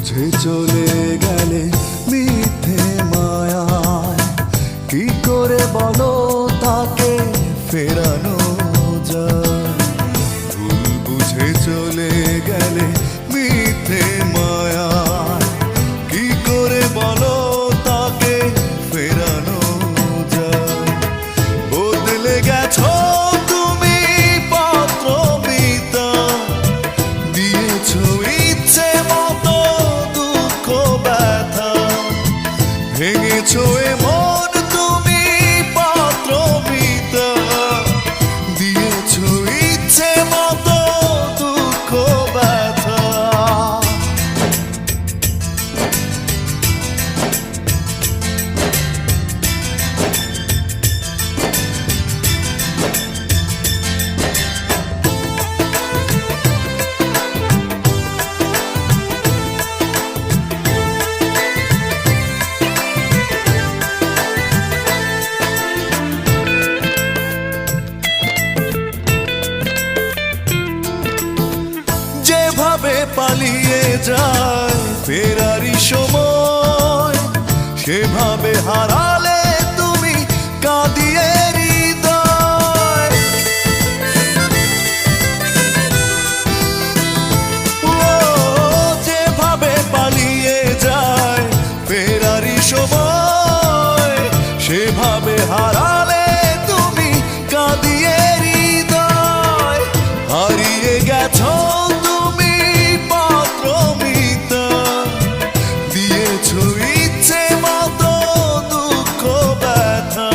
বুঝে চলে গেলে মিথ্যে মায়ায়, কি করে বলো তাকে ফেরানো যায়? ভুল বুঝে চলে গেলে মিথ্যে মায়ায়, কি করে বলো তাকে ফেরানো যায়? বদলে গেছো তুমি পাত্র মিতা, দিয়েছো ইচ্ছে মতো দুঃখ ব্যথা, ভেঙেছো এমন তুমি পাত্র মিতা, দিয়েছো ইচ্ছে মতো দুঃখ ব্যথা। যেভাবে পালিয়ে যায় ফেরারি সময়, সেভাবে হারালে তুমি কাঁদিয়ে হৃদয়। ও যেভাবে পালিয়ে যায় ফেরারি সময়, সেভাবে হারালে তুমি কাঁদিয়ে হৃদয়। হারিয়ে গেছো তুমি পাত্র মিতা, দিয়েছো ইচ্ছে মতো দুঃখ ব্যথা,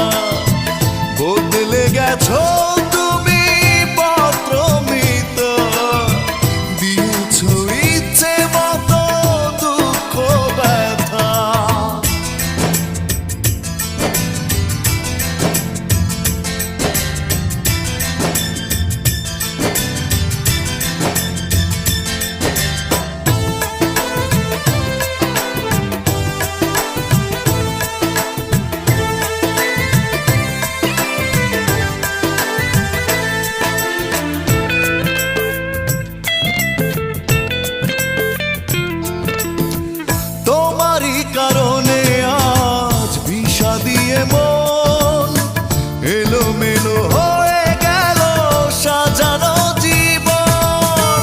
বদলে গেছো তুমি পাত্র মিতা, দিয়েছো ইচ্ছে মতো দুঃখ ব্যথা। তোমারই কারণে আজ বিষাদিয়ে মন, এলোমেলো হয়ে গেল সাজানো জীবন।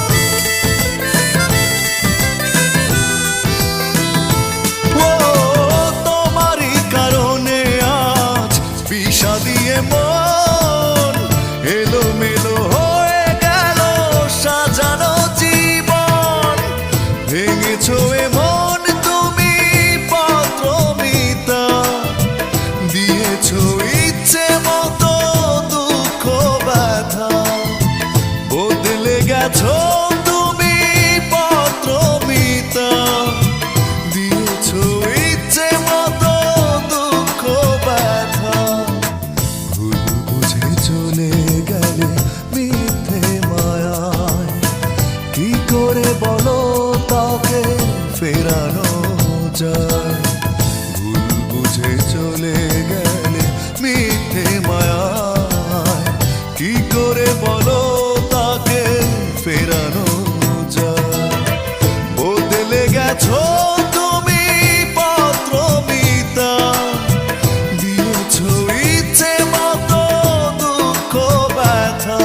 ও তোমারই কারণে আজ বিষাদিয়ে মন, এলোমেলো হয়ে গেল সাজানো জীবন। ভেঙেছো এমন তুমি পাত্র মিতা, দিয়েছো ইচ্ছে মতো দুঃখ ব্যথা, বদলে গেছো তুমি পাত্র মিতা, দিয়েছো ইচ্ছে মতো দুঃখ ব্যথা। ভুল বুঝে চলে গেলে মিথ্যে মায়ায়, কি করে বলো তাকে ফেরানো যায়? ভুল বুঝে চলে গেলে মিথ্যে মায়ায়, কি করে বলো তাকে ফেরানো যায়? বদলে গেছো তুমি পাত্র মিতা, দিয়েছো ইচ্ছে মতো দুঃখ ব্যথা,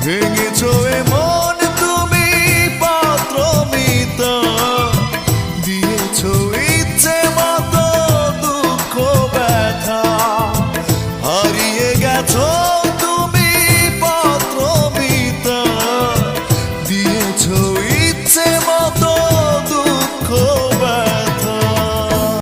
ভেঙেছো এমন তুমি পাত্র মিতা, দিয়েছো ইচ্ছে মতো দুঃখ ব্যথা। হারিয়ে গেছো তুমি পাত্র মিতা, দিয়েছো ইচ্ছে